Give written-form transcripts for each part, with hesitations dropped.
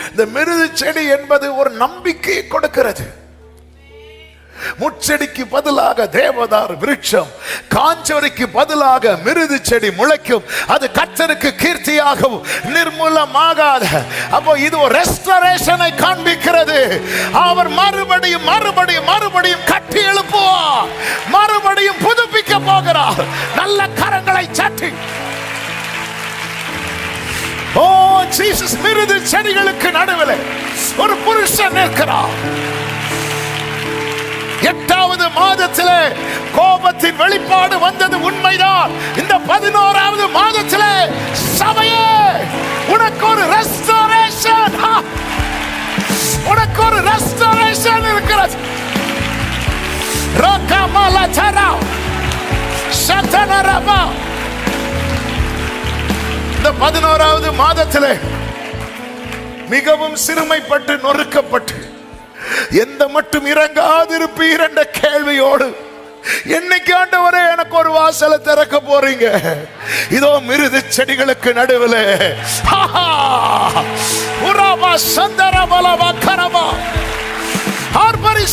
இந்த மிருது செடி என்பது ஒரு நம்பிக்கையை கொடுக்கிறது. முச்செடிக்கு பதிலாக தேவதார் விருட்சம், காஞ்சோரிக்கு பதிலாக மிருது செடி முளைக்கும். அது கர்த்தருக்கு கீர்த்தியாகவும் நிர்மூலமாகாத. அப்போ இது ஒரு ரெஸ்டரேஷனை காண்பிக்கிறது. அவர் மறுபடியும் மறுபடியும் மறுபடியும் கட்டி எழுப்புவார், மறுபடியும் புதுப்பிக்க போகிறார். நல்ல கரங்களை சட்டி ஓ ஜீசஸ். மிருது செடிகளுக்கு நடுவில் ஒரு புருஷன் நிற்கிறார். 8வது மாதத்திலே கோபத்தின் வெளிப்பாடு வந்தது உண்மைதான். இந்த 11வது மாதத்திலே சபையே உனக்கு ஒரு ரெஸ்டோரேஷன், உனக்கு ஒரு ரெஸ்டோரேஷன் இருக்கிறது. இந்த 11வது மாதத்திலே மிகவும் சிறுமைப்பட்டு நொறுக்கப்பட்டு எந்த மட்டும் இறங்காதிருப்பீர் என்ற கேள்வியோடு என்னைக்கு ஆண்டவரே எனக்கு ஒரு வாசலை திறக்க போறீங்க? இதோ மிருது செடிகளுக்கு நடுவில்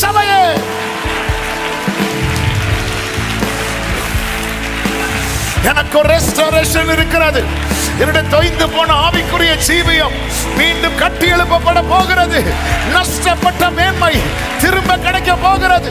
சபையே எனக்கு ஒரு ரெஸ்டோரேஷன் இருக்கிறது. என்னுடைய தொய்ந்து போன ஆவிக்குரிய ஜீவியம் மீண்டும் கட்டி எழுப்பப்பட போகிறது. நஷ்டப்பட்ட மேன்மை திரும்ப கிடைக்க போகிறது.